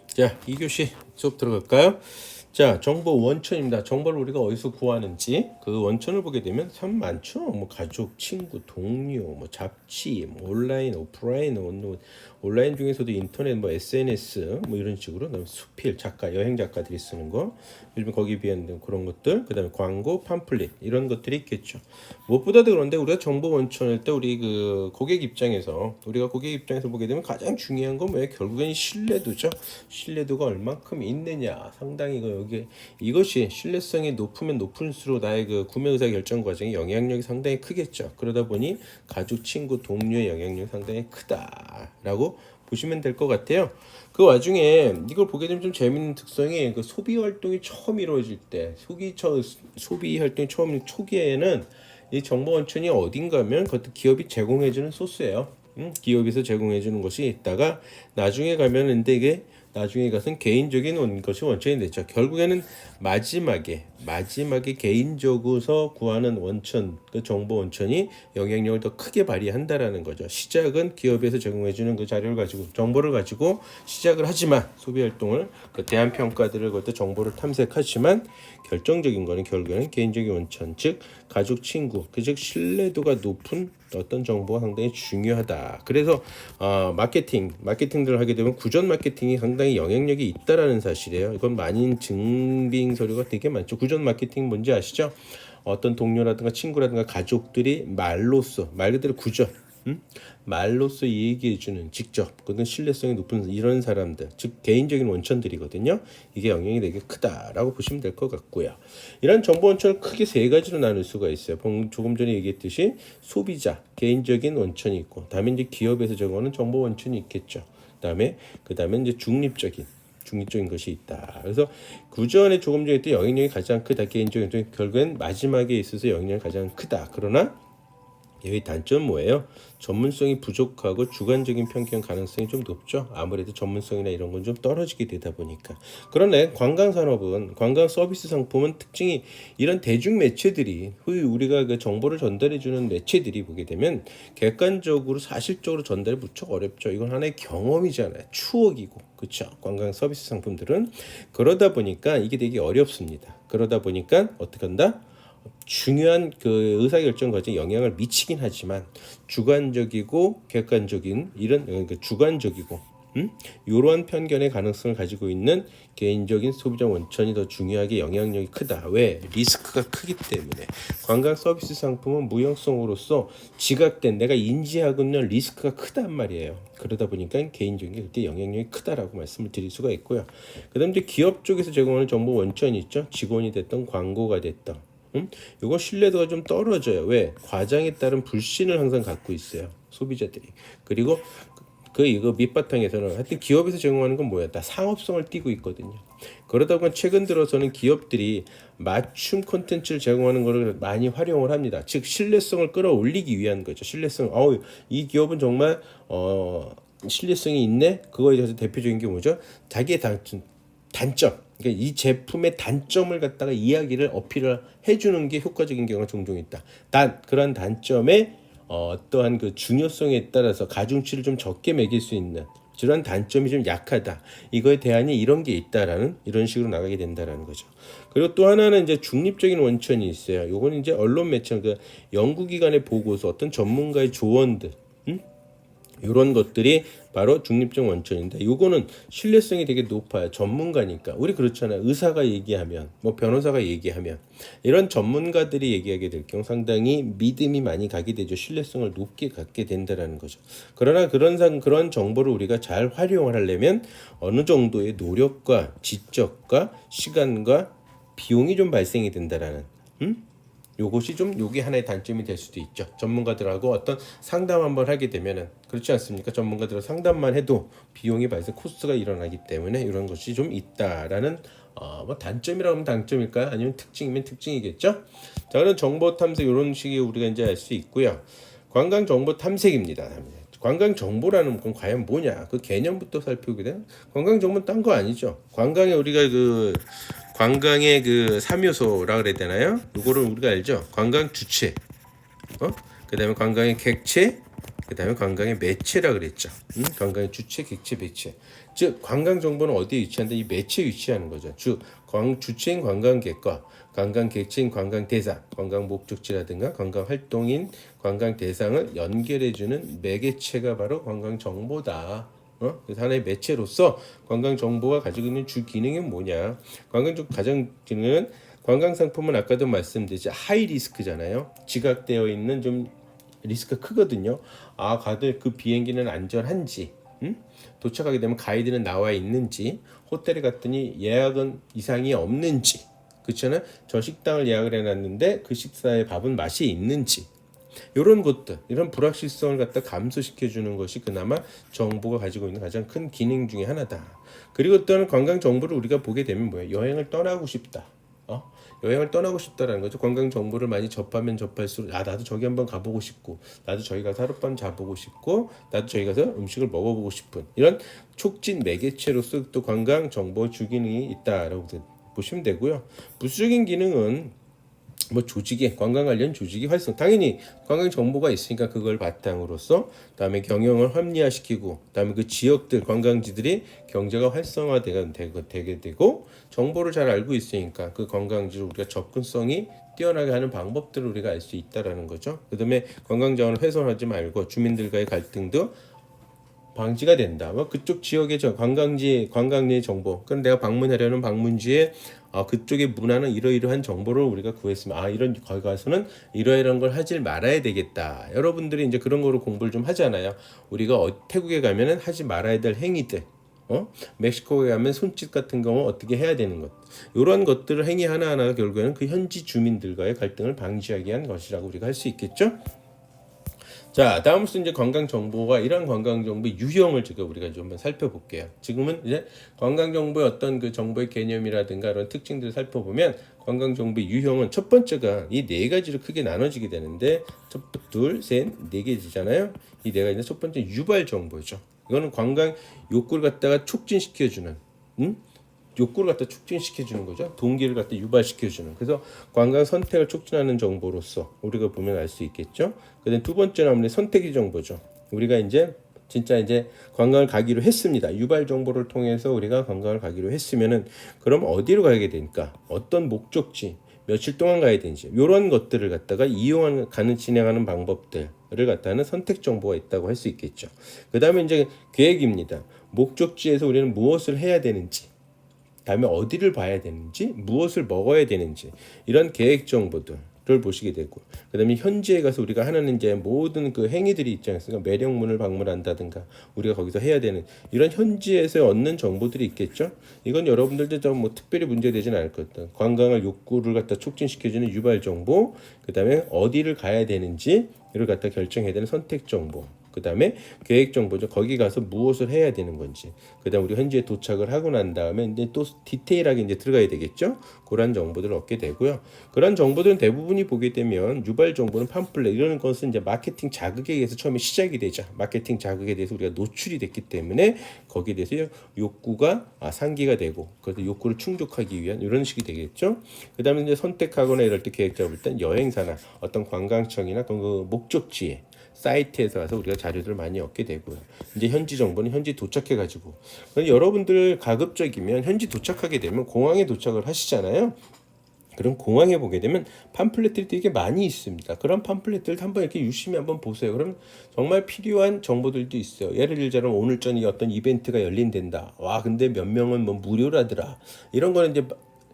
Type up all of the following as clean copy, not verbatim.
자, 2교시 수업 들어갈까요? 자, 정보 원천입니다. 정보를 우리가 어디서 구하는지 그 원천을 보게 되면 참 많죠. 뭐 가족, 친구, 동료, 뭐 잡지, 뭐 온라인, 오프라인, 온라인 중에서도 인터넷, 뭐 SNS, 뭐 이런 식으로 수필, 작가, 여행 작가들이 쓰는 거, 요즘 거기에 비한 그런 것들, 그다음에 광고, 팜플릿 이런 것들이 있겠죠. 무엇보다도 그런데 우리가 정보 원천일 때 우리 그 고객 입장에서 우리가 고객 입장에서 보게 되면 가장 중요한 건 뭐예요? 결국엔 신뢰도죠. 신뢰도가 얼만큼 있느냐. 상당히 이것이 신뢰성이 높으면 높을수록 나의 그 구매 의사 결정 과정에 영향력이 상당히 크겠죠. 그러다 보니 가족, 친구, 동료의 영향력이 상당히 크다라고 보시면 될 것 같아요. 그 와중에 이걸 보게 되면 좀 재밌는 특성이 그 소비 활동이 처음 이루어질 때, 소비 활동이 처음 초기에는 이 정보 원천이 어딘가면 그것도 기업이 제공해주는 소스예요. 기업에서 제공해주는 것이 있다가 나중에 가면 근데 이게 나중에 가서는 개인적인 것이 원천이 되죠. 결국에는 마지막에 개인적으로서 구하는 원천, 그 정보 원천이 영향력을 더 크게 발휘한다라는 거죠. 시작은 기업에서 제공해주는 그 자료를 가지고 정보를 가지고 시작을 하지만 소비 활동을 그 대안 평가들을 그것도 정보를 탐색하지만 결정적인 거는 결국에는 개인적인 원천, 즉 가족, 친구, 즉 신뢰도가 높은 어떤 정보가 상당히 중요하다. 그래서 마케팅들을 하게 되면 구전 마케팅이 상당히 영향력이 있다라는 사실이에요. 이건 많은 증빙 서류가 되게 많죠. 구전 마케팅 뭔지 아시죠? 어떤 동료라든가 친구라든가 가족들이 말 그대로 구전, 말로써 얘기해주는 직접 그건 신뢰성이 높은 이런 사람들, 즉 개인적인 원천들이거든요. 이게 영향이 되게 크다라고 보시면 될 것 같고요. 이런 정보 원천을 크게 세 가지로 나눌 수가 있어요. 조금 전에 얘기했듯이 소비자 개인적인 원천이 있고, 다음에 이제 기업에서 제공하는 정보 원천이 있겠죠. 그다음에 이제 중립적인 것이 있다. 그래서 구전에 조금 전에 했던 영향력이 가장 크다. 개인적인 결국엔 마지막에 있어서 영향력이 가장 크다. 그러나 여기 단점은 뭐예요? 전문성이 부족하고 주관적인 편견 가능성이 좀 높죠. 아무래도 전문성이나 이런 건 좀 떨어지게 되다 보니까. 그런데 관광산업은, 관광 서비스 상품은 특징이 이런 대중 매체들이, 우리가 그 정보를 전달해주는 매체들이 보게 되면 객관적으로 사실적으로 전달이 무척 어렵죠. 이건 하나의 경험이잖아요. 추억이고, 그렇죠. 관광 서비스 상품들은 그러다 보니까 이게 되게 어렵습니다. 그러다 보니까 어떻게 한다? 중요한 그 의사결정 과정에 영향을 미치긴 하지만 주관적이고 객관적인 이런 주관적이고 이러한 편견의 가능성을 가지고 있는 개인적인 소비자 원천이 더 중요하게 영향력이 크다. 왜? 리스크가 크기 때문에. 관광 서비스 상품은 무형성으로서 지각된 내가 인지하고 있는 리스크가 크단 말이에요. 그러다 보니까 개인적인 그때 영향력이 크다라고 말씀을 드릴 수가 있고요. 그다음 이제 기업 쪽에서 제공하는 정보 원천이 있죠. 직원이 됐던 광고가 됐던. 이거 신뢰도가 좀 떨어져요. 왜? 과장에 따른 불신을 항상 갖고 있어요. 소비자들이. 그리고 이거 밑바탕에서는 하여튼 기업에서 제공하는 건 뭐야? 다 상업성을 띠고 있거든요. 그러다 보니 최근 들어서는 기업들이 맞춤 콘텐츠를 제공하는 것을 많이 활용을 합니다. 즉 신뢰성을 끌어올리기 위한 거죠. 이 기업은 정말 신뢰성이 있네. 그거에 대해서 대표적인 게 뭐죠? 자기의 단점. 그러니까 이 제품의 단점을 갖다가 이야기를 어필을 해주는 게 효과적인 경우가 종종 있다. 그런 단점에 어떠한 그 중요성에 따라서 가중치를 좀 적게 매길 수 있는 그런 단점이 좀 약하다. 이거에 대안이 이런 게 있다라는 이런 식으로 나가게 된다라는 거죠. 그리고 또 하나는 이제 중립적인 원천이 있어요. 요거는 이제 언론 매체, 그 연구기관의 보고서, 어떤 전문가의 조언들. 이런 것들이 바로 중립적 원천인데 요거는 신뢰성이 되게 높아요. 전문가니까. 우리 그렇잖아요. 의사가 얘기하면 뭐 변호사가 얘기하면 이런 전문가들이 얘기하게 될 경우 상당히 믿음이 많이 가게 되죠. 신뢰성을 높게 갖게 된다라는 거죠. 그러나 그런 정보를 우리가 잘 활용을 하려면 어느 정도의 노력과 지적과 시간과 비용이 좀 발생이 된다라는 요게 하나의 단점이 될 수도 있죠. 전문가들하고 어떤 상담 한번 하게 되면은 그렇지 않습니까? 전문가들하고 상담만 해도 비용이 발생 코스트가 일어나기 때문에 이런 것이 좀 있다라는 뭐 단점이라고 하면 단점일까요? 아니면 특징이면 특징이겠죠? 자, 그런 정보 탐색 이런 식의 우리가 이제 알 수 있고요. 관광 정보 탐색입니다. 관광 정보라는 건 과연 뭐냐? 그 개념부터 살펴보게 되면 관광 정보는 딴 거 아니죠. 관광에 우리가 관광의 그 3요소라 그래야 되나요? 이거를 우리가 알죠. 관광 주체, 그다음에 관광의 객체, 그다음에 관광의 매체라 그랬죠. 관광의 주체, 객체, 매체. 즉 관광 정보는 어디에 위치한다? 이 매체에 위치하는 거죠. 즉 주체인 관광객과 관광 객체인 관광 대상, 관광 목적지라든가 관광 활동인 관광 대상을 연결해주는 매개체가 바로 관광 정보다. 그래서 하나의 매체로서 관광 정보가 가지고 있는 주 기능이 뭐냐? 관광 정 가장 기능은 관광 상품은 아까도 말씀드렸지 하이 리스크잖아요. 지각되어 있는 좀 리스크가 크거든요. 다들 그 비행기는 안전한지, 도착하게 되면 가이드는 나와 있는지, 호텔에 갔더니 예약은 이상이 없는지, 그렇잖아요. 저 식당을 예약을 해놨는데 그 식사의 밥은 맛이 있는지, 이런 것들, 이런 불확실성을 갖다 감소시켜 주는 것이 그나마 정보가 가지고 있는 가장 큰 기능 중에 하나다. 그리고 또한 관광 정보를 우리가 보게 되면 뭐예요? 여행을 떠나고 싶다. 여행을 떠나고 싶다라는 거죠. 관광 정보를 많이 접하면 접할수록 나도 저기 한번 가보고 싶고, 나도 저기 가서 하룻밤 자보고 싶고, 나도 저기 가서 음식을 먹어보고 싶은 이런 촉진 매개체로서 또 관광 정보 주기능이 있다라고 보시면 되고요. 부수적인 기능은 뭐 조직의 관광 관련 조직이 활성, 당연히 관광 정보가 있으니까 그걸 바탕으로서 다음에 경영을 합리화시키고, 다음에 그 지역들 관광지들이 경제가 활성화되게 되고, 정보를 잘 알고 있으니까 그 관광지를 우리가 접근성이 뛰어나게 하는 방법들을 우리가 알 수 있다라는 거죠. 그다음에 관광 자원을 훼손하지 말고 주민들과의 갈등도 방지가 된다. 그쪽 지역의 관광지의 정보. 그럼 내가 방문하려는 방문지에 그쪽의 문화는 이러이러한 정보를 우리가 구했으면 이런 거기 가서는 이러이러한 걸 하질 말아야 되겠다. 여러분들이 이제 그런 거로 공부를 좀 하잖아요. 우리가 태국에 가면은 하지 말아야 될 행위들. 멕시코에 가면 손짓 같은 경우 어떻게 해야 되는 것, 이런 것들을 행위 하나하나가 결국에는 그 현지 주민들과의 갈등을 방지하기 위한 것이라고 우리가 할 수 있겠죠. 자, 다음으로 이제 관광 정보가 이런 관광 정보의 유형을 우리가 좀 한번 살펴볼게요. 지금은 이제 관광 정보의 어떤 그 정보의 개념이라든가 이런 특징들을 살펴보면 관광 정보의 유형은 첫 번째가 이 네 가지로 크게 나눠지게 되는데 둘, 셋, 네 개지잖아요. 이 네 가지는 첫 번째 유발 정보죠. 이거는 관광 욕구를 갖다가 촉진시켜주는, 욕구를 갖다 촉진시켜주는 거죠. 동기를 갖다 유발시켜주는. 그래서 관광 선택을 촉진하는 정보로서 우리가 보면 알 수 있겠죠. 그다음 두 번째는 선택의 정보죠. 우리가 진짜 관광을 가기로 했습니다. 유발 정보를 통해서 우리가 관광을 가기로 했으면은 그럼 어디로 가게 되니까, 어떤 목적지, 며칠 동안 가야 되는지, 이런 것들을 갖다가 진행하는 방법들을 갖다는 선택 정보가 있다고 할 수 있겠죠. 그다음에 이제 계획입니다. 목적지에서 우리는 무엇을 해야 되는지, 다음에 어디를 봐야 되는지, 무엇을 먹어야 되는지, 이런 계획 정보들을 보시게 되고, 그다음에 현지에 가서 우리가 하는 모든 그 행위들이 있지 않습니까? 매력문을 방문한다든가 우리가 거기서 해야 되는 이런 현지에서 얻는 정보들이 있겠죠. 이건 여러분들도 좀 특별히 문제되지는 않을 것 같다. 관광을 욕구를 갖다 촉진시켜주는 유발 정보, 그다음에 어디를 가야 되는지 이를 갖다 결정해야 되는 선택 정보, 그 다음에 계획 정보죠. 거기 가서 무엇을 해야 되는 건지. 그 다음 우리 현지에 도착을 하고 난 다음에 이제 또 디테일하게 들어가야 되겠죠. 그런 정보들을 얻게 되고요. 그런 정보들은 대부분이 보게 되면 유발 정보는 팜플렛 이런 것은 마케팅 자극에 의해서 처음에 시작이 되죠. 마케팅 자극에 대해서 우리가 노출이 됐기 때문에 거기에 대해서 욕구가 상기가 되고, 그래서 욕구를 충족하기 위한 이런 식이 되겠죠. 그 다음에 이제 선택하거나 이럴 때 계획 잡을 땐 여행사나 어떤 관광청이나 그 목적지에 사이트에서 가서 우리가 자료들을 많이 얻게 되고요. 이제 현지 정보는 현지 도착해가지고, 여러분들 가급적이면 현지 도착하게 되면 공항에 도착을 하시잖아요. 그럼 공항에 보게 되면 팜플렛들이 되게 많이 있습니다. 그런 팜플렛들 한번 이렇게 유심히 한번 보세요. 그럼 정말 필요한 정보들도 있어요. 예를 들자면 오늘 저녁에 어떤 이벤트가 열린댄다. 근데 몇 명은 무료라더라. 이런 거는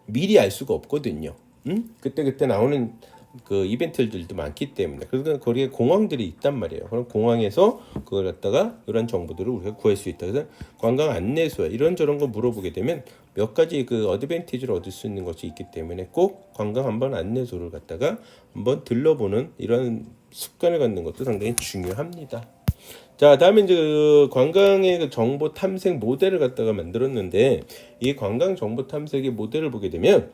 미리 알 수가 없거든요. 그때 나오는 그 이벤트들도 많기 때문에, 그래서 거기에 공항들이 있단 말이에요. 그럼 공항에서 그걸 갖다가 이런 정보들을 우리가 구할 수 있다. 그래서 관광 안내소에 이런저런 거 물어보게 되면 몇 가지 그 어드밴티지를 얻을 수 있는 것이 있기 때문에 꼭 관광 한번 안내소를 갖다가 한번 들러보는 이런 습관을 갖는 것도 상당히 중요합니다. 자, 다음에 이제 그 관광의 그 정보 탐색 모델을 갖다가 만들었는데, 이 관광 정보 탐색의 모델을 보게 되면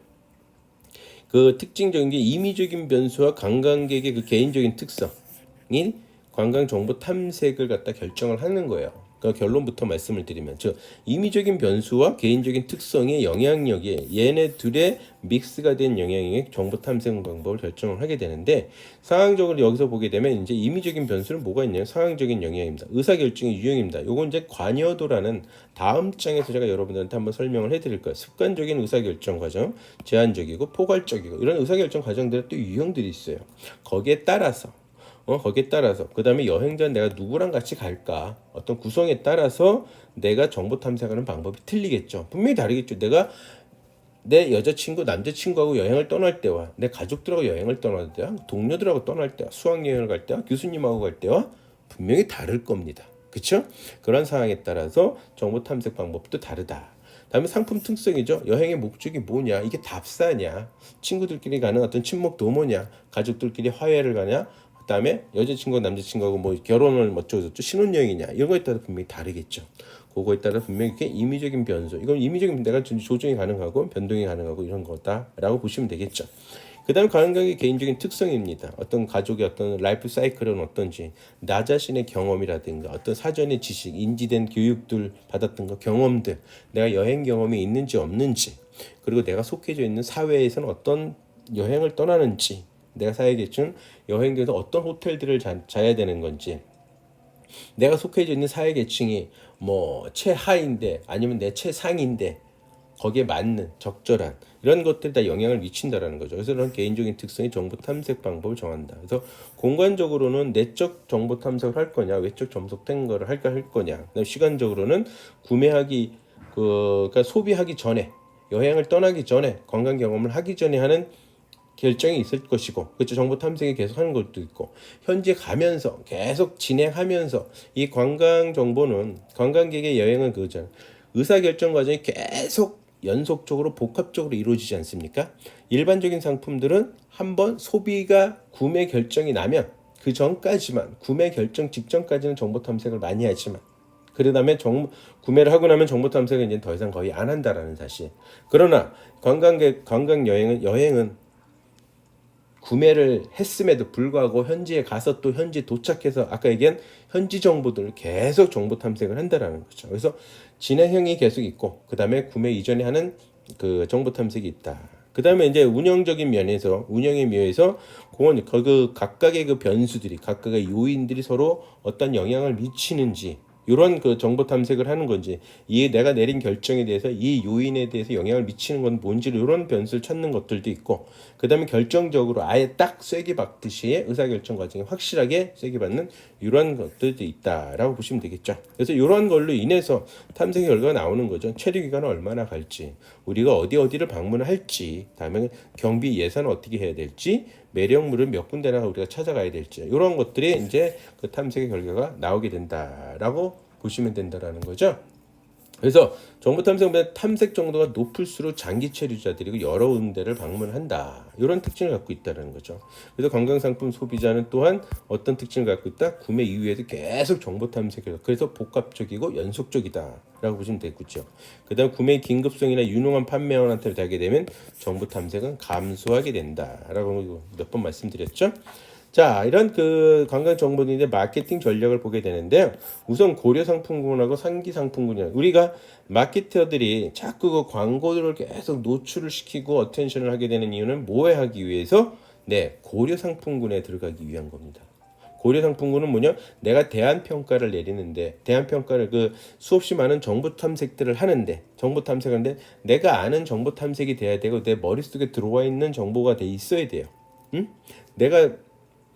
그 특징적인 게 임의적인 변수와 관광객의 그 개인적인 특성이 관광 정보 탐색을 갖다 결정을 하는 거예요. 그러니까 결론부터 말씀을 드리면, 즉 임의적인 변수와 개인적인 특성의 영향력이 얘네 둘의 믹스가 된 영향이 정보 탐색 방법을 결정을 하게 되는데, 상황적으로 여기서 보게 되면 이제 임의적인 변수는 뭐가 있냐면 상황적인 영향입니다. 의사결정의 유형입니다. 요건 이제 관여도라는 다음 장에서 제가 여러분들한테 한번 설명을 해드릴 거예요. 습관적인 의사결정 과정, 제한적이고 포괄적이고 이런 의사결정 과정들의 또 유형들이 있어요. 거기에 따라서 그 다음에 여행자 내가 누구랑 같이 갈까, 어떤 구성에 따라서 내가 정보 탐색하는 방법이 틀리겠죠. 분명히 다르겠죠. 내가 내 여자친구, 남자친구하고 여행을 떠날 때와 내 가족들하고 여행을 떠날 때와 동료들하고 떠날 때와 수학여행을 갈 때와 교수님하고 갈 때와 분명히 다를 겁니다. 그렇죠? 그런 상황에 따라서 정보 탐색 방법도 다르다. 다음에 상품 특성이죠. 여행의 목적이 뭐냐, 이게 답사냐, 친구들끼리 가는 어떤 친목 도모냐, 가족들끼리 화해를 가냐, 그다음에 여자친구 남자친구하고 뭐 결혼을 어쩌고저쩌고 신혼여행이냐, 이런 거에 따라 분명히 다르겠죠. 그거에 따라 분명히 이렇게 임의적인 변수, 이건 임의적인 내가 조정이 가능하고 변동이 가능하고 이런 거다라고 보시면 되겠죠. 그다음 관광객의 개인적인 특성입니다. 어떤 가족의 어떤 라이프 사이클은 어떤지, 나 자신의 경험이라든가 어떤 사전의 지식, 인지된 교육들 받았던 거, 경험들, 내가 여행 경험이 있는지 없는지, 그리고 내가 속해져 있는 사회에서는 어떤 여행을 떠나는지, 내가 사회계층 여행지에서 어떤 호텔들을 자야 되는 건지, 내가 속해져 있는 사회계층이 뭐 최하인데 아니면 내 최상인데 거기에 맞는 적절한 이런 것들이 다 영향을 미친다라는 거죠. 그래서 그런 개인적인 특성이 정보 탐색 방법을 정한다. 그래서 공간적으로는 내적 정보 탐색을 할 거냐, 외적 접속된 거를 할 거냐. 그다음 시간적으로는 구매하기 그러니까 소비하기 전에, 여행을 떠나기 전에, 관광 경험을 하기 전에 하는 결정이 있을 것이고, 그렇죠. 정보 탐색이 계속 하는 것도 있고, 현지에 가면서 계속 진행하면서 이 관광 정보는, 관광객의 여행은 그거잖아요. 의사결정 과정이 계속 연속적으로 복합적으로 이루어지지 않습니까? 일반적인 상품들은 한번 소비가 구매 결정이 나면 그 전까지만, 구매 결정 직전까지는 정보 탐색을 많이 하지만, 그 다음에 구매를 하고 나면 정보 탐색을 이제 더 이상 거의 안 한다라는 사실. 그러나 관광 여행은 구매를 했음에도 불구하고 현지에 가서 또 현지 도착해서 아까 얘기한 현지 정보들을 계속 정보 탐색을 한다라는 거죠. 그래서 진행형이 계속 있고, 그 다음에 구매 이전에 하는 그 정보 탐색이 있다. 그 다음에 이제 운영적인 면에서, 운영의 면에서 그 각각의 그 변수들이, 각각의 요인들이 서로 어떤 영향을 미치는지, 이런 그 정보 탐색을 하는 건지, 이 내가 내린 결정에 대해서 이 요인에 대해서 영향을 미치는 건 뭔지를, 이런 변수를 찾는 것들도 있고, 그 다음에 결정적으로 아예 딱 쐐기 박듯이 의사결정 과정에 확실하게 쐐기 받는 이런 것들도 있다라고 보시면 되겠죠. 그래서 이런 걸로 인해서 탐색 결과가 나오는 거죠. 체류 기간은 얼마나 갈지, 우리가 어디를 방문할지, 다음에 경비 예산을 어떻게 해야 될지, 매력물을 몇 군데나 우리가 찾아가야 될지, 이런 것들이 이제 그 탐색의 결과가 나오게 된다라고 보시면 된다라는 거죠. 그래서 정보 탐색 정도가 높을수록 장기 체류자들이고 여러 군데를 방문한다, 이런 특징을 갖고 있다는 거죠. 그래서 관광상품 소비자는 또한 어떤 특징을 갖고 있다? 구매 이후에도 계속 정보 탐색을, 그래서 복합적이고 연속적이다라고 보시면 되겠죠. 그다음 구매 긴급성이나 유능한 판매원한테 달게 되면 정보 탐색은 감소하게 된다라고 몇 번 말씀드렸죠. 자, 이런 그 관광 정보들인데 마케팅 전략을 보게 되는데요. 우선 고려 상품군하고 상기 상품군이야. 우리가 마케터들이 자꾸 그 광고들을 계속 노출을 시키고 어텐션을 하게 되는 이유는 뭐에 하기 위해서? 네, 고려 상품군에 들어가기 위한 겁니다. 고려 상품군은 뭐냐? 내가 대안 평가를 내리는데, 대안 평가를 그 수없이 많은 정보 탐색들을 하는데, 정보 탐색하는데 내가 아는 정보 탐색이 돼야 되고, 내 머릿속에 들어와 있는 정보가 돼 있어야 돼요. 응? 내가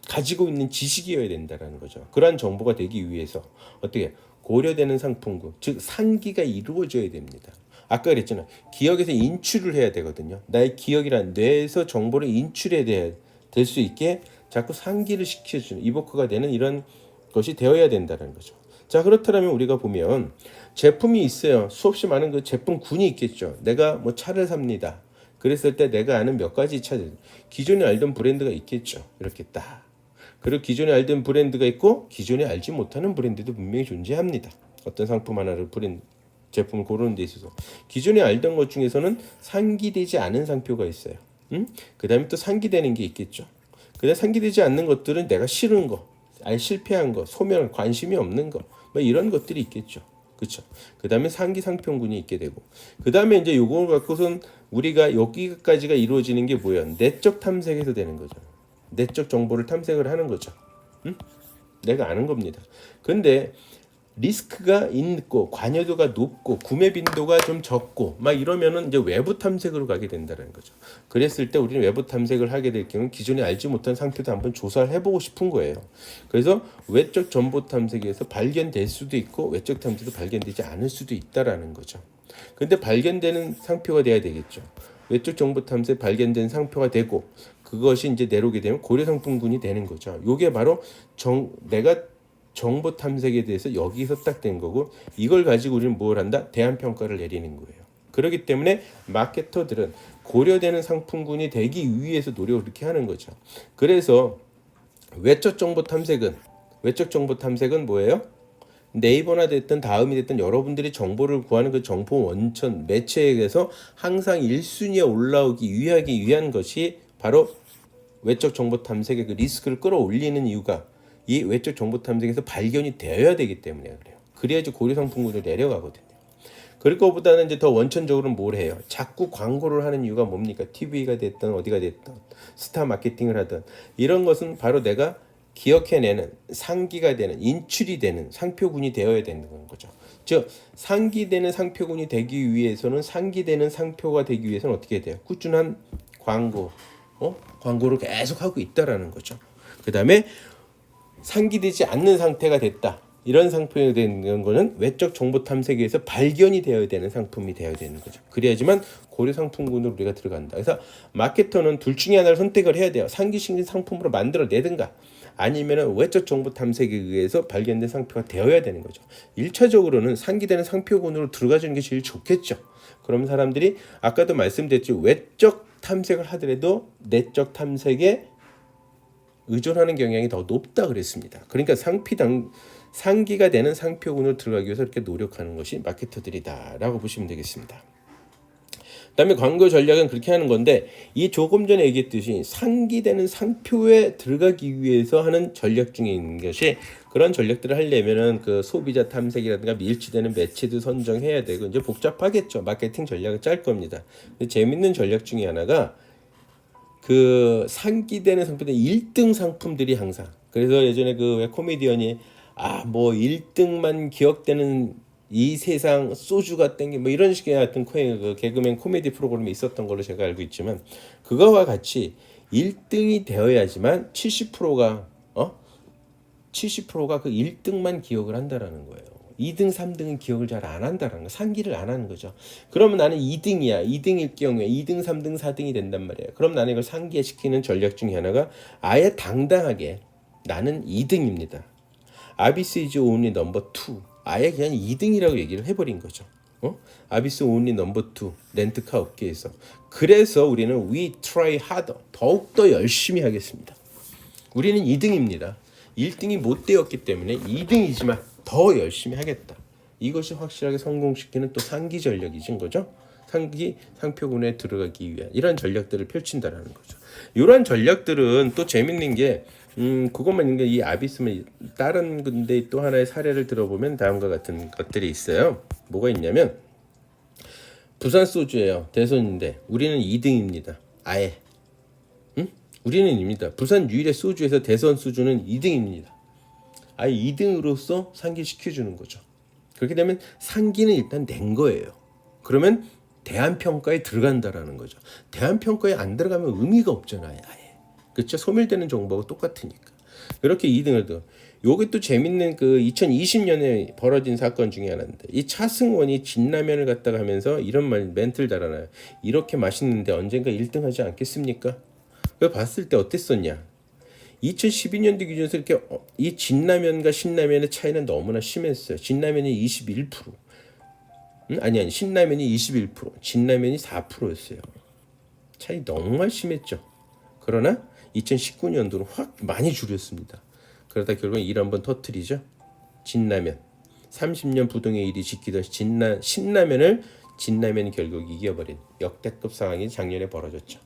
가지고 있는 지식이어야 된다는 거죠. 그러한 정보가 되기 위해서 어떻게 고려되는 상품군, 즉 상기가 이루어져야 됩니다. 아까 그랬잖아요. 기억에서 인출을 해야 되거든요. 나의 기억이란 뇌에서 정보를 인출해야 될 수 있게 자꾸 상기를 시켜주는, 이보크가 되는 이런 것이 되어야 된다는 거죠. 자, 그렇다면 우리가 보면 제품이 있어요. 수없이 많은 그 제품군이 있겠죠. 내가 뭐 차를 삽니다. 그랬을 때 내가 아는 몇 가지 차들, 기존에 알던 브랜드가 있겠죠. 이렇게 딱. 그리고 기존에 알던 브랜드가 있고 기존에 알지 못하는 브랜드도 분명히 존재합니다. 어떤 상품 하나를 제품을 고르는 데 있어서 기존에 알던 것 중에서는 상기되지 않은 상표가 있어요. 그 다음에 또 상기되는 게 있겠죠. 그다음 상기되지 않는 것들은 내가 싫은 거, 실패한 거, 소멸, 관심이 없는 거, 뭐 이런 것들이 있겠죠. 그렇죠. 그다음에 상기 상평군이 있게 되고 그다음에 이제 요걸 갖고선 우리가 여기까지가 이루어지는 게 뭐예요? 내적 탐색에서 되는 거죠. 내적 정보를 탐색을 하는 거죠. 응? 내가 아는 겁니다. 근데 리스크가 있고 관여도가 높고 구매 빈도가 좀 적고 막 이러면은 이제 외부 탐색으로 가게 된다는 거죠. 그랬을 때 우리는 외부 탐색을 하게 될 경우 기존에 알지 못한 상표도 한번 조사를 해보고 싶은 거예요. 그래서 외적 정보 탐색에서 발견될 수도 있고 외적 탐색도 발견되지 않을 수도 있다라는 거죠. 근데 발견되는 상표가 돼야 되겠죠. 외적 정보 탐색 발견된 상표가 되고 그것이 이제 내려오게 되면 고려 상품군이 되는 거죠. 이게 바로 내가 정보 탐색에 대해서 여기서 딱 된 거고 이걸 가지고 우리는 뭘 한다? 대안 평가를 내리는 거예요. 그렇기 때문에 마케터들은 고려되는 상품군이 되기 위해서 노력을 이렇게 하는 거죠. 그래서 외적 정보 탐색은 뭐예요? 네이버나 됐든 다음이 됐든 여러분들이 정보를 구하는 그 정보 원천 매체에서 항상 1순위에 올라오기 위한 것이 바로 외적 정보 탐색의 그 리스크를 끌어올리는 이유가 이 외적 정보 탐색에서 발견이 되어야 되기 때문에 그래요. 그래야지 고려 상품군으로 내려가거든요. 그럴 것보다는 이제 더 원천적으로는 뭘 해요? 자꾸 광고를 하는 이유가 뭡니까? TV가 됐든 어디가 됐든 스타 마케팅을 하든 이런 것은 바로 내가 기억해내는 상기가 되는 인출이 되는 상표군이 되어야 되는 거죠. 즉 상기되는 상표군이 되기 위해서는 상기되는 상표가 되기 위해서는 어떻게 돼요? 꾸준한 광고를 계속 하고 있다라는 거죠. 그 다음에 상기되지 않는 상태가 됐다. 이런 상품이 되는 거는 외적 정보 탐색에서 발견이 되어야 되는 상품이 되어야 되는 거죠. 그래야지만 고려 상품군으로 우리가 들어간다. 그래서 마케터는 둘 중에 하나를 선택을 해야 돼요. 상기식 상품으로 만들어내든가 아니면 외적 정보 탐색에 의해서 발견된 상표가 되어야 되는 거죠. 1차적으로는 상기되는 상표군으로 들어가주는 게 제일 좋겠죠. 그럼 사람들이 아까도 말씀드렸죠. 외적 탐색을 하더라도 내적 탐색에 의존하는 경향이 더 높다 그랬습니다. 그러니까 상기가 되는 상표군으로 들어가기 위해서 이렇게 노력하는 것이 마케터들이다라고 보시면 되겠습니다. 그다음에 광고 전략은 그렇게 하는 건데 이 조금 전에 얘기했듯이 상기되는 상표에 들어가기 위해서 하는 전략 중에 있는 것이 그런 전략들을 하려면은 그 소비자 탐색이라든가 밀치되는 매체도 선정해야 되고 이제 복잡하겠죠. 마케팅 전략을 짤 겁니다. 근데 재밌는 전략 중에 하나가 그 상기되는 상품들 1등 상품들이 항상 그래서 예전에 그 왜 코미디언이 뭐 1등만 기억되는 이 세상 소주가 땡기 뭐 이런 식의 같은 그 개그맨 코미디 프로그램이 있었던 걸로 제가 알고 있지만 그거와 같이 1등이 되어야지만 70%가 그 1등만 기억을 한다라는 거예요. 2등, 3등은 기억을 잘 안 한다는 거, 상기를 안 하는 거죠. 그러면 나는 2등이야. 2등일 경우에 2등, 3등, 4등이 된단 말이에요. 그럼 나는 이걸 상기시키는 전략 중에 하나가 아예 당당하게 나는 2등입니다. 아비스 이즈 온리 넘버 2. 아예 그냥 2등이라고 얘기를 해버린 거죠. 아비스 온리 넘버 2 렌트카 업계에서. 그래서 우리는 we try harder. 더욱더 열심히 하겠습니다. 우리는 2등입니다. 1등이 못 되었기 때문에 2등이지만 더 열심히 하겠다. 이것이 확실하게 성공시키는 또 상기 전략이신 거죠. 상표군에 들어가기 위한 이런 전략들을 펼친다라는 거죠. 이런 전략들은 또 재밌는 게 그것만 있는 게 이 아비스면 다른 근데 또 하나의 사례를 들어보면 다음과 같은 것들이 있어요. 뭐가 있냐면 부산 소주예요. 대선인데 우리는 2등입니다. 아예. 우리는 입니다. 부산 유일의 소주에서 대선 소주는 2등입니다. 아예 2등으로서 상기시켜주는 거죠. 그렇게 되면 상기는 일단 낸 거예요. 그러면 대안평가에 들어간다라는 거죠. 대안평가에 안 들어가면 의미가 없잖아요. 아예. 그렇죠? 소멸되는 정보가 똑같으니까. 이렇게 2등을 더. 요게 또 재밌는 그 2020년에 벌어진 사건 중에 하나인데 이 차승원이 진라면을 갖다가 하면서 이런 멘트를 달아놔요. 이렇게 맛있는데 언젠가 1등 하지 않겠습니까? 그걸 봤을 때 어땠었냐? 2012년도 기준에서 이렇게 이 진라면과 신라면의 차이는 너무나 심했어요. 진라면이 21%. 아니 신라면이 21%, 진라면이 4%였어요. 차이 정말 심했죠. 그러나 2019년도는 확 많이 줄였습니다. 그러다 결국 일 한번 터뜨리죠. 진라면. 30년 부동의 일이 지키던 신라면을 진라면이 결국 이겨버린 역대급 상황이 작년에 벌어졌죠.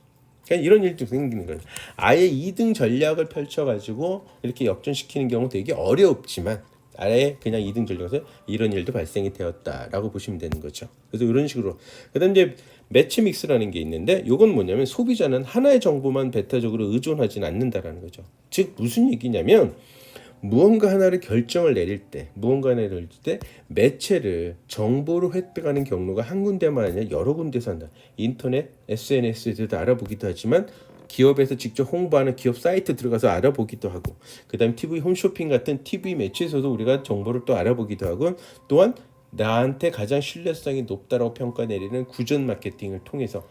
그냥 이런 일도 생기는 거예요. 아예 2등 전략을 펼쳐가지고 이렇게 역전시키는 경우 되게 어렵지만 아예 그냥 2등 전략에서 이런 일도 발생이 되었다라고 보시면 되는 거죠. 그래서 이런 식으로 그다음 이제 매치 믹스라는 게 있는데 이건 뭐냐면 소비자는 하나의 정보만 배타적으로 의존하지는 않는다라는 거죠. 즉 무슨 얘기냐면 무언가 하나를 결정을 내릴 때, 무언가 하나를 내릴 때 매체를 정보를 획득하는 경로가 한 군데만 아니라 여러 군데서 한다. 인터넷, SNS에도 알아보기도 하지만 기업에서 직접 홍보하는 기업 사이트 들어가서 알아보기도 하고, 그다음 TV 홈쇼핑 같은 TV 매체에서도 우리가 정보를 또 알아보기도 하고, 또한 나한테 가장 신뢰성이 높다라고 평가 내리는 구전 마케팅을 통해서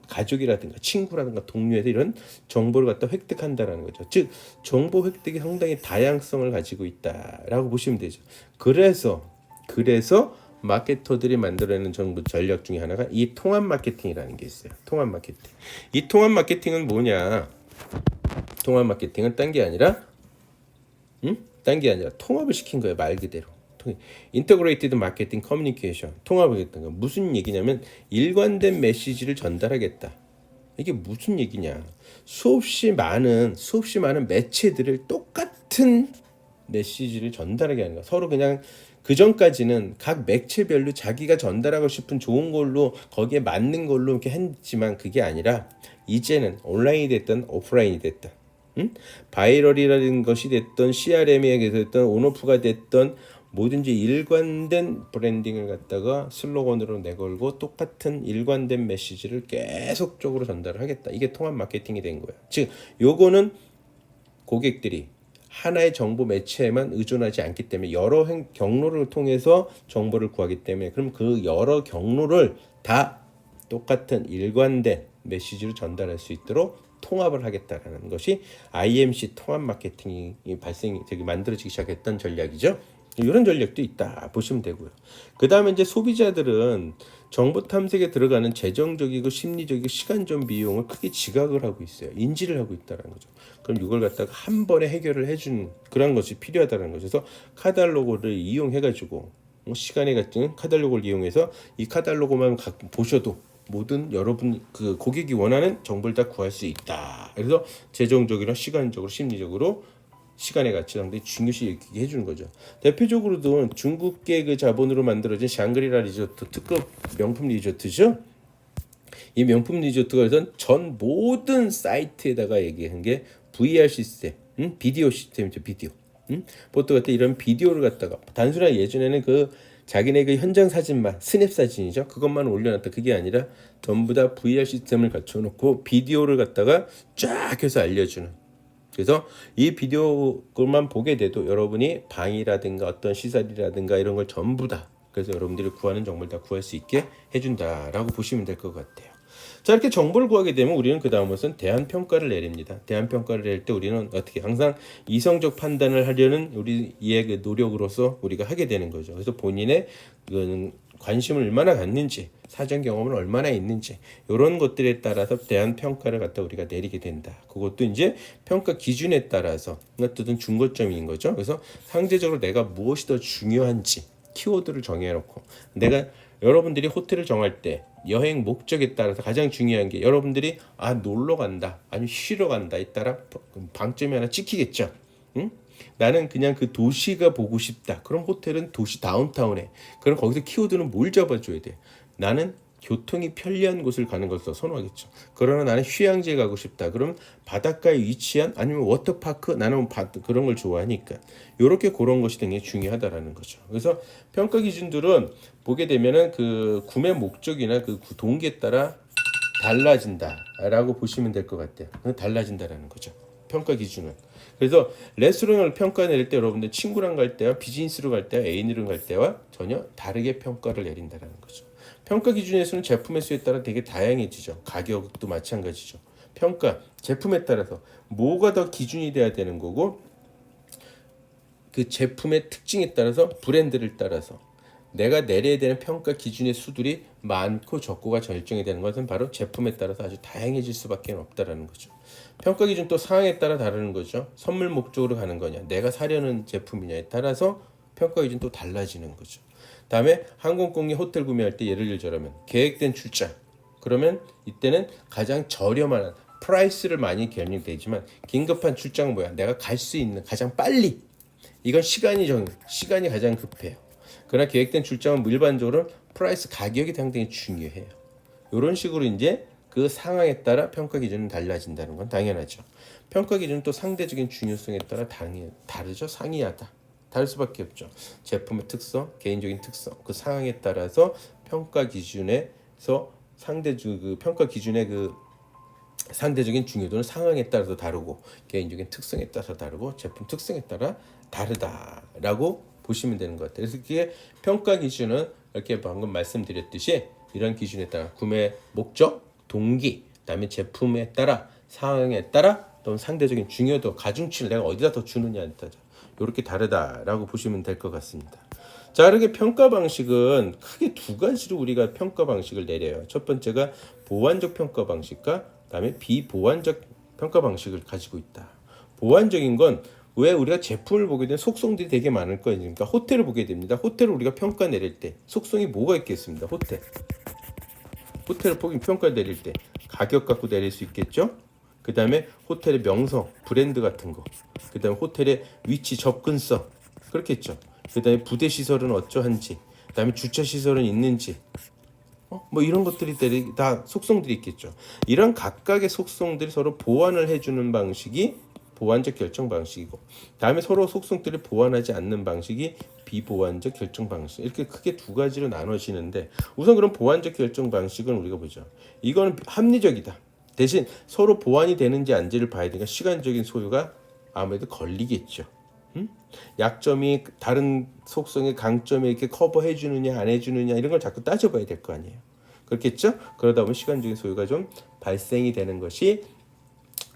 가족이라든가 친구라든가 동료에서 이런 정보를 갖다 획득한다라는 거죠. 즉 정보 획득이 상당히 다양성을 가지고 있다라고 보시면 되죠. 그래서 마케터들이 만들어내는 정보 전략 중에 하나가 이 통합 마케팅이라는 게 있어요. 통합 마케팅. 이 통합 마케팅은 뭐냐? 통합 마케팅은 딴 게 아니라 통합을 시킨 거예요. 말 그대로. 인터그레이티드 마케팅 커뮤니케이션 통합을 했던 거. 무슨 얘기냐면 일관된 메시지를 전달하겠다. 이게 무슨 얘기냐? 수없이 많은 매체들을 똑같은 메시지를 전달하게 하는 거. 서로 그냥 그 전까지는 각 매체별로 자기가 전달하고 싶은 좋은 걸로 거기에 맞는 걸로 이렇게 했지만 그게 아니라 이제는 온라인이 됐든 오프라인이 됐든 바이럴이라는 것이 됐던 CRM이 됐던 온오프가 됐던 뭐든지 일관된 브랜딩을 갖다가 슬로건으로 내걸고 똑같은 일관된 메시지를 계속적으로 전달을 하겠다. 이게 통합 마케팅이 된 거야. 즉 요거는 고객들이 하나의 정보 매체에만 의존하지 않기 때문에 여러 경로를 통해서 정보를 구하기 때문에 그럼 그 여러 경로를 다 똑같은 일관된 메시지로 전달할 수 있도록 통합을 하겠다라는 것이 IMC 통합 마케팅이 만들어지기 시작했던 전략이죠. 이런 전략도 있다 보시면 되고요. 그 다음에 이제 소비자들은 정보 탐색에 들어가는 재정적이고 심리적이고 시간적 비용을 크게 지각을 하고 있어요. 인지를 하고 있다는 거죠. 그럼 이걸 갖다가 한 번에 해결을 해주는 그런 것이 필요하다는 거죠. 그래서 카탈로그를 이용해가지고 시간에 같은 카탈로그를 이용해서 이 카탈로그만 보셔도 모든 여러분 그 고객이 원하는 정보를 다 구할 수 있다. 그래서 재정적이나 시간적으로 심리적으로 시간의 가치 상당히 중요시 여기게 해주는 거죠. 대표적으로도 중국계 그 자본으로 만들어진 샹그리라 리조트 특급 명품 리조트죠. 이 명품 리조트가 전 모든 사이트에다가 얘기한 게 VR 시스템, 비디오 시스템이죠. 비디오. 보통 같은 이런 비디오를 갖다가 단순한 예전에는 그 자기네 그 현장 사진만 스냅 사진이죠. 그것만 올려놨다. 그게 아니라 전부 다 VR 시스템을 갖춰놓고 비디오를 갖다가 쫙 해서 알려주는. 그래서 이 비디오 것만 보게 돼도 여러분이 방이라든가 어떤 시설이라든가 이런 걸 전부 다 그래서 여러분들이 구하는 정보를 다 구할 수 있게 해준다라고 보시면 될 것 같아요. 자, 이렇게 정보를 구하게 되면 우리는 그 다음으로선 대안평가를 내립니다. 대안평가를 낼 때 우리는 어떻게 항상 이성적 판단을 하려는 우리의 그 노력으로서 우리가 하게 되는 거죠. 그래서 본인의 관심을 얼마나 갖는지, 사전 경험을 얼마나 있는지 이런 것들에 따라서 대안평가를 갖다 우리가 내리게 된다. 그것도 이제 평가 기준에 따라서 어떤 중거점인 거죠. 그래서 상대적으로 내가 무엇이 더 중요한지 키워드를 정해놓고 내가 여러분들이 호텔을 정할 때 여행 목적에 따라서 가장 중요한 게 여러분들이 놀러 간다 아니면 쉬러 간다에 따라 방점이 하나 찍히겠죠. 응? 나는 그냥 그 도시가 보고 싶다. 그럼 호텔은 도시 다운타운에. 그럼 거기서 키워드는 뭘 잡아줘야 돼? 나는 교통이 편리한 곳을 가는 것을 선호하겠죠. 그러나 나는 휴양지에 가고 싶다. 그럼 바닷가에 위치한 아니면 워터파크 나는 그런 걸 좋아하니까 이렇게 그런 것이 되게 중요하다라는 거죠. 그래서 평가 기준들은 보게 되면은 그 구매 목적이나 그 동기에 따라 달라진다라고 보시면 될 것 같아요. 달라진다라는 거죠. 평가 기준은. 그래서 레스토랑을 평가 내릴 때 여러분들 친구랑 갈 때와 비즈니스로 갈 때와 애인으로 갈 때와 전혀 다르게 평가를 내린다라는 거죠. 평가 기준에서는 제품의 수에 따라 되게 다양해지죠. 가격도 마찬가지죠. 평가 제품에 따라서 뭐가 더 기준이 돼야 되는 거고 그 제품의 특징에 따라서 브랜드를 따라서 내가 내려야 되는 평가 기준의 수들이 많고 적고가 결정이 되는 것은 바로 제품에 따라서 아주 다양해질 수밖에 없다라는 거죠. 평가 기준 또 상황에 따라 다르는 거죠. 선물 목적으로 가는 거냐, 내가 사려는 제품이냐에 따라서 평가 기준 또 달라지는 거죠. 다음에 항공권기 호텔 구매할 때 예를 들자면 계획된 출장 그러면 이때는 가장 저렴한 프라이스를 많이 결정되지만 긴급한 출장은 뭐야? 내가 갈 수 있는 가장 빨리 이건 시간이 가장 급해요. 그러나 계획된 출장은 일반적으로 프라이스 가격이 상당히 중요해요. 이런 식으로 이제 그 상황에 따라 평가 기준은 달라진다는 건 당연하죠. 평가 기준은 또 상대적인 중요성에 따라 다르죠. 상이하다. 다를 수밖에 없죠. 제품의 특성, 개인적인 특성, 그 상황에 따라서 평가 기준에서 평가 기준의 그 상대적인 중요도는 상황에 따라서 다르고 개인적인 특성에 따라서 다르고 제품 특성에 따라 다르다라고 보시면 되는 것 같아요. 그래서 그게 평가 기준은 이렇게 방금 말씀드렸듯이 이런 기준에 따라 구매 목적, 동기, 그다음에 제품에 따라 상황에 따라 또는 상대적인 중요도, 가중치를 내가 어디다 더 주느냐에 따라 이렇게 다르다라고 보시면 될 것 같습니다. 자, 이렇게 평가 방식은 크게 두 가지로 우리가 평가 방식을 내려요. 첫 번째가 보완적 평가 방식과 그다음에 비보완적 평가 방식을 가지고 있다. 보완적인 건 왜 우리가 제품을 보게 되면 속성들이 되게 많을 거예요. 그러니까 호텔을 보게 됩니다. 호텔을 우리가 평가 내릴 때 속성이 뭐가 있겠습니다. 호텔을 평가 내릴 때 가격 갖고 내릴 수 있겠죠. 그 다음에 호텔의 명성, 브랜드 같은 거, 그 다음에 호텔의 위치, 접근성, 그렇겠죠. 그 다음에 부대 시설은 어떠한지, 그 다음에 주차 시설은 있는지, 뭐 이런 것들이 다 속성들이 있겠죠. 이런 각각의 속성들이 서로 보완을 해주는 방식이 보완적 결정 방식이고, 다음에 서로 속성들을 보완하지 않는 방식이 비보완적 결정 방식. 이렇게 크게 두 가지로 나눠지는데, 우선 그럼 보완적 결정 방식은 우리가 보죠. 이거는 합리적이다. 대신 서로 보완이 되는지 안지를 봐야 되니까 시간적인 소요가 아무래도 걸리겠죠. 약점이 다른 속성의 강점에 이렇게 커버해 주느냐 안 해주느냐 이런 걸 자꾸 따져봐야 될 거 아니에요. 그렇겠죠? 그러다 보면 시간적인 소요가 좀 발생이 되는 것이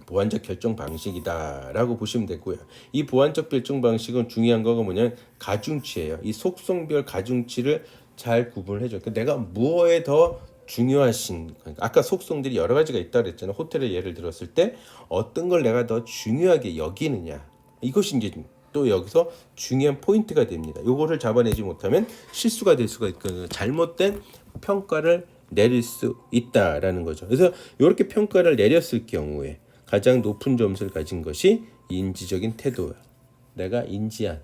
보완적 결정 방식이다라고 보시면 되고요. 이 보완적 결정 방식은 중요한 거가 뭐냐면 가중치예요. 이 속성별 가중치를 잘 구분을 해줘요. 그러니까 내가 무엇에 더 중요하신, 아까 속성들이 여러 가지가 있다고 그랬잖아요. 호텔의 예를 들었을 때 어떤 걸 내가 더 중요하게 여기느냐, 이것이 이제 또 여기서 중요한 포인트가 됩니다. 요거를 잡아내지 못하면 실수가 될 수가 있거든요. 잘못된 평가를 내릴 수 있다라는 거죠. 그래서 이렇게 평가를 내렸을 경우에 가장 높은 점수를 가진 것이 인지적인 태도예요. 내가 인지한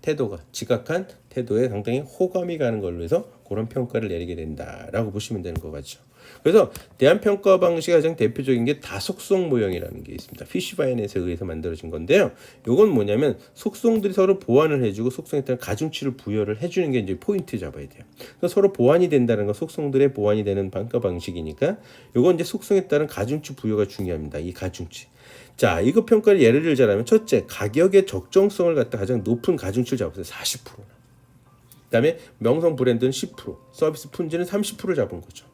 태도가, 지각한 태도에 상당히 호감이 가는 걸로 해서 그런 평가를 내리게 된다라고 보시면 되는 거 같죠. 그래서 대한평가 방식의 가장 대표적인 게 다속성 모형이라는 게 있습니다. 피쉬바이넷에 의해서 만들어진 건데요. 이건 뭐냐면 속성들이 서로 보완을 해주고 속성에 따른 가중치를 부여를 해주는 게 이제 포인트 잡아야 돼요. 그러니까 서로 보완이 된다는 건 속성들의 보완이 되는 평가 방식이니까 이건 이제 속성에 따른 가중치 부여가 중요합니다. 이 가중치. 자, 이거 평가를 예를 들자면 첫째, 가격의 적정성을 갖다 가장 높은 가중치를 잡았어요. 40%. 그다음에 명성 브랜드는 10%, 서비스 품질은 30% 잡은 거죠.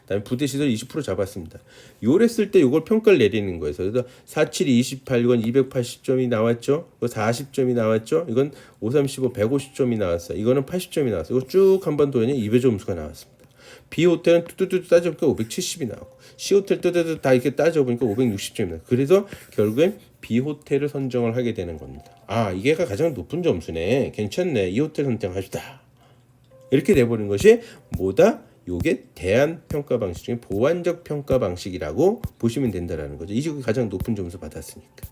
그다음에 부대 시설 20% 잡았습니다. 요랬을 때 이걸 평가를 내리는 거예요. 그래서 47이 28건 280점이 나왔죠. 40점이 나왔죠. 이건 535 150점이 나왔어요. 이거는 80점이 나왔어요. 이거 쭉 한번 도면 200 점수가 나왔습니다. B 호텔은 뚜뚜뚜 따져보니까 570이 나오고 C 호텔 뚜뚜뚜 다 이렇게 따져보니까 560점이 나와요. 그래서 결국엔 B 호텔을 선정을 하게 되는 겁니다. 아, 이게가 가장 높은 점수네. 괜찮네. 이 호텔 선택합시다. 이렇게 돼버린 것이 뭐다? 요게 대한평가 방식 중에 보완적 평가 방식이라고 보시면 된다라는 거죠. 이게 가장 높은 점수 받았으니까.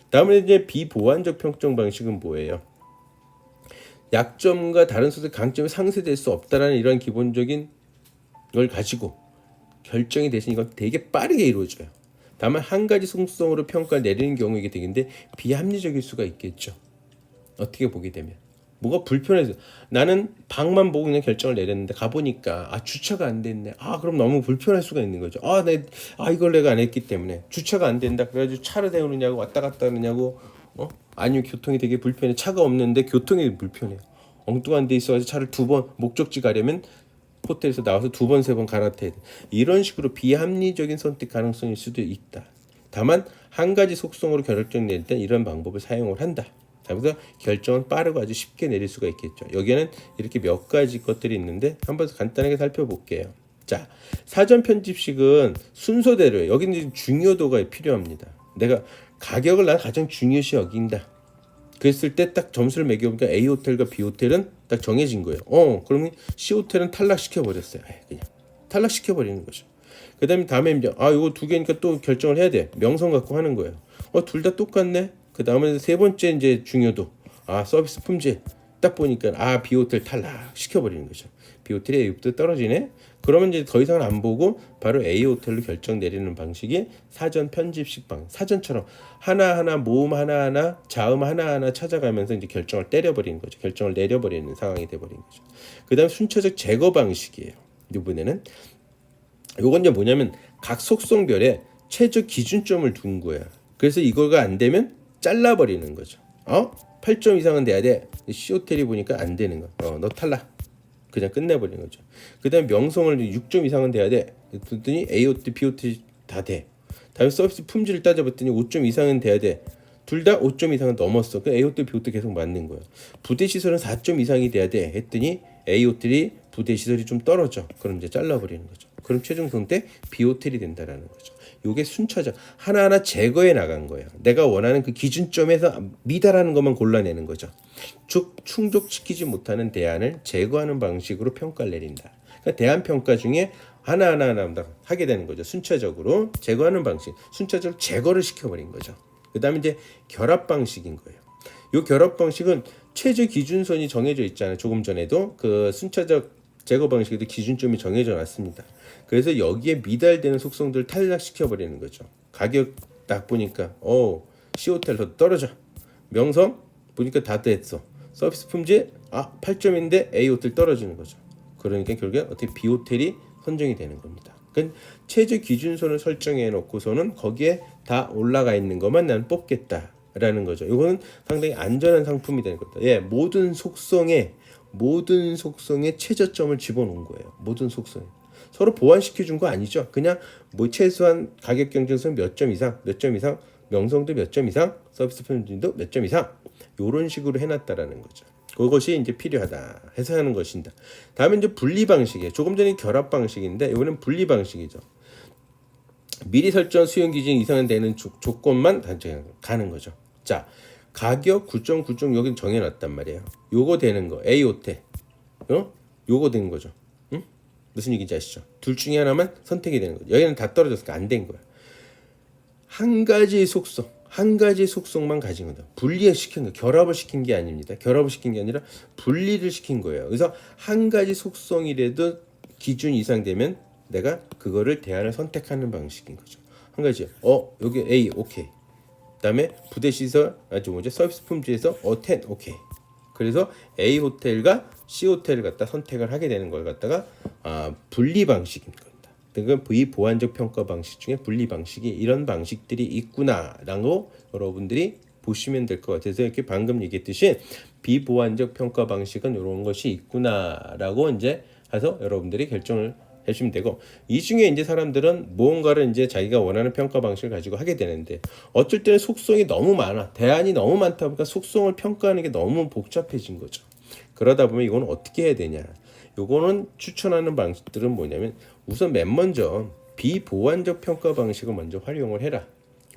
다음에 이제 비보완적 평정 방식은 뭐예요? 약점과 다른 소득 강점이 상쇄될 수 없다라는 이런 기본적인 걸 가지고 결정이 되시니까 되게 빠르게 이루어져요. 다만 한 가지 속성으로 평가를 내리는 경우 이게 되겠는데 비합리적일 수가 있겠죠. 어떻게 보게 되면. 뭐가 불편해서 나는 방만 보고 그냥 결정을 내렸는데 가보니까 주차가 안 됐네. 그럼 너무 불편할 수가 있는 거죠. 이걸 내가 안 했기 때문에 주차가 안 된다. 그래가지고 차를 세우느냐고 왔다 갔다 하느냐고 아니면 교통이 되게 불편해. 차가 없는데 교통이 불편해. 엉뚱한 데 있어가지고 차를 두 번 목적지 가려면 호텔에서 나와서 두 번 세 번 갈아타야 돼. 이런 식으로 비합리적인 선택 가능성일 수도 있다. 다만 한 가지 속성으로 결정 낼 때 이런 방법을 사용을 한다. 그래서 결정은 빠르고 아주 쉽게 내릴 수가 있겠죠. 여기에는 이렇게 몇 가지 것들이 있는데 한번 간단하게 살펴볼게요. 자, 사전 편집식은 순서대로예요. 여기는 중요도가 필요합니다. 내가 가격을 난 가장 중요시 여긴다. 그랬을 때 딱 점수를 매겨보니까 A 호텔과 B 호텔은 딱 정해진 거예요. 그러면 C 호텔은 탈락시켜버렸어요. 그냥 탈락시켜버리는 거죠. 그 다음에 이제 이거 두 개니까 또 결정을 해야 돼. 명성 갖고 하는 거예요. 둘 다 똑같네. 그 다음에 세 번째 이제 중요도. 서비스 품질. 딱 보니까 B호텔 탈락 시켜버리는 거죠. B호텔이 A호텔 떨어지네. 그러면 이제 더 이상 안 보고 바로 A호텔로 결정 내리는 방식이 사전 편집식 사전처럼 하나하나 모음 하나하나 자음 하나하나 찾아가면서 이제 결정을 때려버리는 거죠. 결정을 내려버리는 상황이 돼버리는 거죠. 그 다음 순차적 제거 방식이에요. 이번에는 요건 이제 뭐냐면 각 속성별에 최저 기준점을 둔 거야. 그래서 이거가 안 되면 잘라버리는 거죠. 8점 이상은 돼야 돼. C호텔이 보니까 안 되는 거. 너 탈락. 그냥 끝내버리는 거죠. 그 다음에 명성을 6점 이상은 돼야 돼. 그랬더니 A호텔, B호텔 다 돼. 다음에 서비스 품질을 따져봤더니 5점 이상은 돼야 돼. 둘 다 5점 이상은 넘었어. 그 A호텔, B호텔 계속 맞는 거예요. 부대 시설은 4점 이상이 돼야 돼. 했더니 A호텔이 부대 시설이 좀 떨어져. 그럼 이제 잘라버리는 거죠. 그럼 최종 선택 B호텔이 된다라는 거죠. 요게 순차적 하나하나 제거해 나간 거예요. 내가 원하는 그 기준점에서 미달하는 것만 골라내는 거죠. 즉 충족시키지 못하는 대안을 제거하는 방식으로 평가를 내린다. 그러니까 대안 평가 중에 하나하나 하게 되는 거죠. 순차적으로 제거하는 방식, 순차적으로 제거를 시켜버린 거죠. 그 다음에 이제 결합 방식인 거예요. 요 결합 방식은 최저 기준선이 정해져 있잖아요. 조금 전에도 그 순차적 제거 방식에도 기준점이 정해져 놨습니다. 그래서 여기에 미달되는 속성들을 탈락시켜 버리는 거죠. 가격 딱 보니까 C호텔 더 떨어져. 명성 보니까 다 됐어. 서비스 품질 8점인데 A호텔 떨어지는 거죠. 그러니까 결국에 어떻게 B호텔이 선정이 되는 겁니다. 그러니까 최저 기준선을 설정해 놓고서는 거기에 다 올라가 있는 것만 난 뽑겠다라는 거죠. 이거는 상당히 안전한 상품이 되는 겁니다. 모든 속성에 최저점을 집어넣은 거예요. 모든 속성에. 서로 보완시켜 준 거 아니죠. 그냥 뭐 최소한 가격 경쟁성 몇 점 이상, 명성도 몇 점 이상, 서비스 품질도 몇 점 이상 이런 식으로 해놨다라는 거죠. 그것이 이제 필요하다 해서 하는 것입니다. 다음에 이제 분리 방식이에요. 조금 전에 결합 방식인데 이번엔 분리 방식이죠. 미리 설정 수용 기준 이상은 되는 조건만 가는 거죠. 자, 가격 9.9점 여기 정해놨단 말이에요. 요거 되는 거 A호텔, 요거 되는 거죠. 무슨 얘기인지 아시죠? 둘 중에 하나만 선택이 되는 거죠. 여기는 다 떨어졌으니까 안 된 거야. 한 가지 속성만 가진 거다. 분리시킨 거, 결합을 시킨 게 아닙니다. 결합을 시킨 게 아니라 분리를 시킨 거예요. 그래서 한 가지 속성이라도 기준 이상 되면 내가 그거를 대안을 선택하는 방식인 거죠. 한 가지. 여기 A 오케이. 그다음에 부대 시설 서비스 품질에서 10 오케이. 그래서 A 호텔과 C 호텔을 갖다 선택을 하게 되는 걸 갖다가 분리 방식인 겁니다. 그러니까 비보완적 평가 방식 중에 분리 방식이 이런 방식들이 있구나라고 여러분들이 보시면 될 것 같아서 이렇게 방금 얘기했듯이 비보완적 평가 방식은 이런 것이 있구나라고 이제 해서 여러분들이 결정을 해주시면 되고, 이 중에 이제 사람들은 무언가를 이제 자기가 원하는 평가 방식을 가지고 하게 되는데 어쩔 때는 속성이 너무 많아, 대안이 너무 많다 보니까 속성을 평가하는 게 너무 복잡해진 거죠. 그러다 보면 이건 어떻게 해야 되냐, 요거는 추천하는 방식들은 뭐냐면 우선 맨 먼저 비보완적 평가 방식을 먼저 활용을 해라.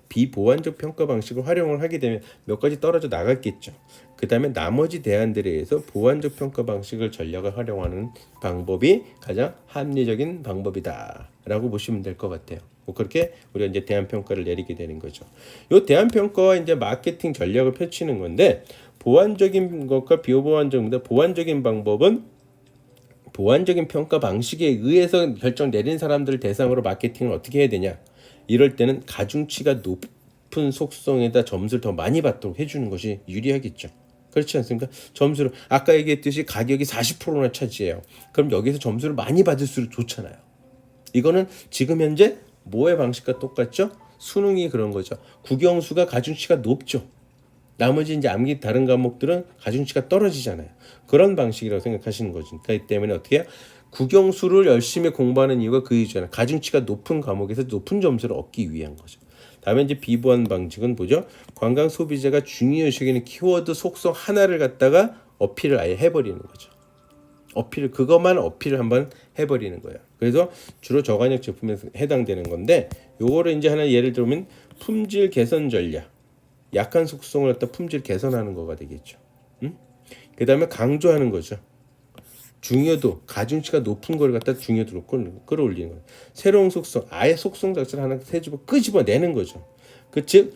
비보완적 평가 방식을 활용을 하게 되면 몇 가지 떨어져 나갔겠죠. 그 다음에 나머지 대안들에 의해서 보완적 평가 방식을 전략을 활용하는 방법이 가장 합리적인 방법이다 라고 보시면 될 것 같아요. 뭐 그렇게 우리가 이제 대안 평가를 내리게 되는 거죠. 이 대안 평가와 이제 마케팅 전략을 펼치는 건데, 보완적인 것과 비보완적입니다. 보완적인 방법은 보완적인 평가 방식에 의해서 결정 내린 사람들을 대상으로 마케팅을 어떻게 해야 되냐, 이럴 때는 가중치가 높은 속성에다 점수를 더 많이 받도록 해주는 것이 유리하겠죠. 그렇지 않습니까? 점수를 아까 얘기했듯이 가격이 40%나 차지해요. 그럼 여기서 점수를 많이 받을수록 좋잖아요. 이거는 지금 현재 뭐의 방식과 똑같죠? 수능이 그런 거죠. 국영수가 가중치가 높죠. 나머지 이제 암기 다른 과목들은 가중치가 떨어지잖아요. 그런 방식이라고 생각하시는 거죠. 그렇기 때문에 어떻게 해요? 국영수를 열심히 공부하는 이유가 그 이유잖아요. 가중치가 높은 과목에서 높은 점수를 얻기 위한 거죠. 다음에 이제 비보완 방식은 뭐죠? 관광 소비자가 중요시 여기는 키워드 속성 하나를 갖다가 어필을 아예 해버리는 거죠. 그것만 어필을 한번 해버리는 거예요. 그래서 주로 저간역 제품에 해당되는 건데, 요거를 이제 하나 예를 들면 품질 개선 전략, 약한 속성을 갖다 품질 개선하는 거가 되겠죠. 그 다음에 강조하는 거죠. 중요도, 가중치가 높은 걸 갖다 중요도로 끌어올리는 거예요. 새로운 속성, 아예 속성 자체를 하나 끄집어내는 거죠. 즉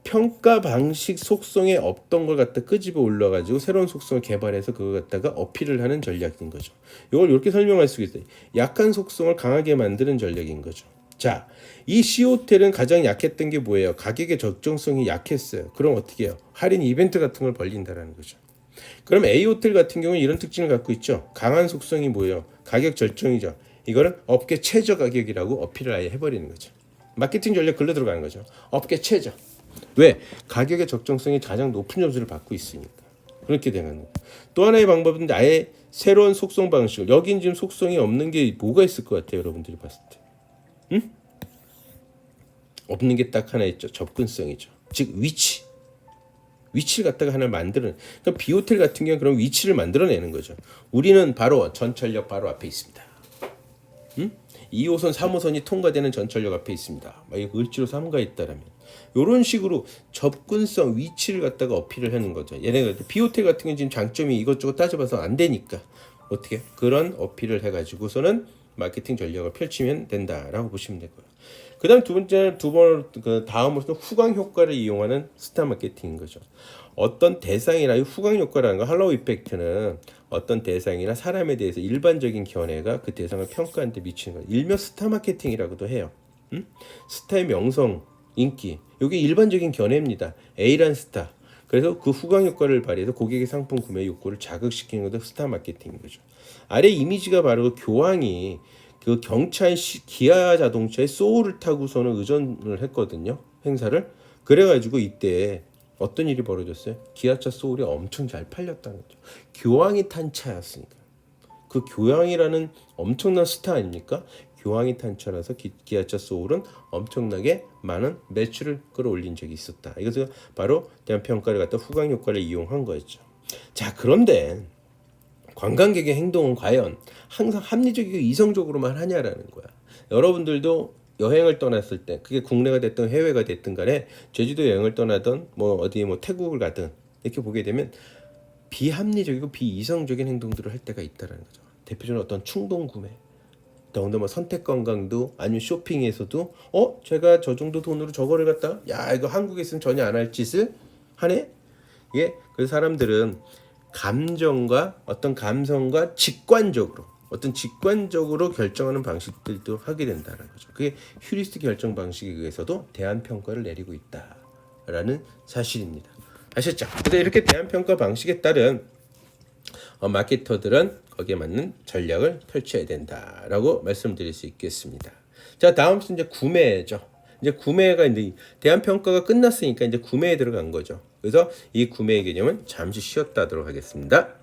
평가 방식 속성에 없던 걸 갖다 끄집어 올려가지고 새로운 속성을 개발해서 그걸 갖다가 어필을 하는 전략인 거죠. 이걸 이렇게 설명할 수 있어요. 약한 속성을 강하게 만드는 전략인 거죠. 자, 이 C호텔은 가장 약했던 게 뭐예요? 가격의 적정성이 약했어요. 그럼 어떻게 해요? 할인 이벤트 같은 걸 벌린다라는 거죠. 그럼 A호텔 같은 경우는 이런 특징을 갖고 있죠. 강한 속성이 뭐예요? 가격 절정이죠. 이거는 업계 최저 가격이라고 어필을 아예 해버리는 거죠. 마케팅 전략 글로 들어가는 거죠. 업계 최저. 왜? 가격의 적정성이 가장 높은 점수를 받고 있으니까. 그렇게 되는 거예요. 또 하나의 방법은 아예 새로운 속성 방식을. 여긴 지금 속성이 없는 게 뭐가 있을 것 같아요, 여러분들이 봤을 때. 응? 없는 게 딱 하나 있죠. 접근성이죠. 즉 위치. 위치를 갖다가 하나 만드는. 그러니까 B호텔 같은 경우는 그런 위치를 만들어내는 거죠. 우리는 바로 전철역 바로 앞에 있습니다. 2호선, 3호선이 통과되는 전철역 앞에 있습니다. 만약 을지로 3가 있다라면 이런 식으로 접근성, 위치를 갖다가 어필을 하는 거죠. 얘네가 B호텔 같은 경우는 지금 장점이 이것저것 따져봐서 안 되니까 어떻게 그런 어필을 해가지고서는 마케팅 전략을 펼치면 된다라고 보시면 되고요. 그다음 그 다음으로는 후광 효과를 이용하는 스타 마케팅인 거죠. 어떤 대상이나 이 후광 효과라는 거, 할로우 이펙트는 어떤 대상이나 사람에 대해서 일반적인 견해가 그 대상을 평가하는 데 미치는 거예요. 일명 스타 마케팅이라고도 해요. 스타의 명성, 인기, 이게 일반적인 견해입니다. A란 스타. 그래서 그 후광 효과를 발휘해서 고객의 상품 구매 욕구를 자극시키는 것도 스타 마케팅인 거죠. 아래 이미지가 바로 교황이 그 경차의 기아 자동차의 소울을 타고서는 의전을 했거든요. 행사를. 그래가지고 이때 어떤 일이 벌어졌어요? 기아차 소울이 엄청 잘 팔렸다는 거죠. 교황이 탄 차였으니까. 그 교황이라는 엄청난 스타 아닙니까? 교황이 탄 차라서 기아차 소울은 엄청나게 많은 매출을 끌어올린 적이 있었다. 이것은 바로 대한평가를 갖다 후광 효과를 이용한 거였죠. 자, 그런데 관광객의 행동은 과연 항상 합리적이고 이성적으로만 하냐라는 거야. 여러분들도 여행을 떠났을 때, 그게 국내가 됐든 해외가 됐든 간에 제주도 여행을 떠나든 뭐 어디 뭐 태국을 가든 이렇게 보게 되면 비합리적이고 비이성적인 행동들을 할 때가 있다라는 거죠. 대표적으로 어떤 충동 구매, 더군다나 뭐 선택 관광도 아니면 쇼핑에서도 제가 저 정도 돈으로 저거를 갖다 야 이거 한국에 있으면 전혀 안 할 짓을 하네. 예, 그래서 사람들은 감정과 어떤 감성과 직관적으로 결정하는 방식들도 하게 된다는 거죠. 그게 휴리스틱 결정 방식에 의해서도 대한평가를 내리고 있다라는 사실입니다. 아셨죠? 그래서 이렇게 대한평가 방식에 따른 마케터들은 거기에 맞는 전략을 펼쳐야 된다라고 말씀드릴 수 있겠습니다. 자, 다음 순 이제 구매죠. 이제 구매가 이제 대한평가가 끝났으니까 이제 구매에 들어간 거죠. 그래서 이 구매의 개념은 잠시 쉬었다 하도록 하겠습니다.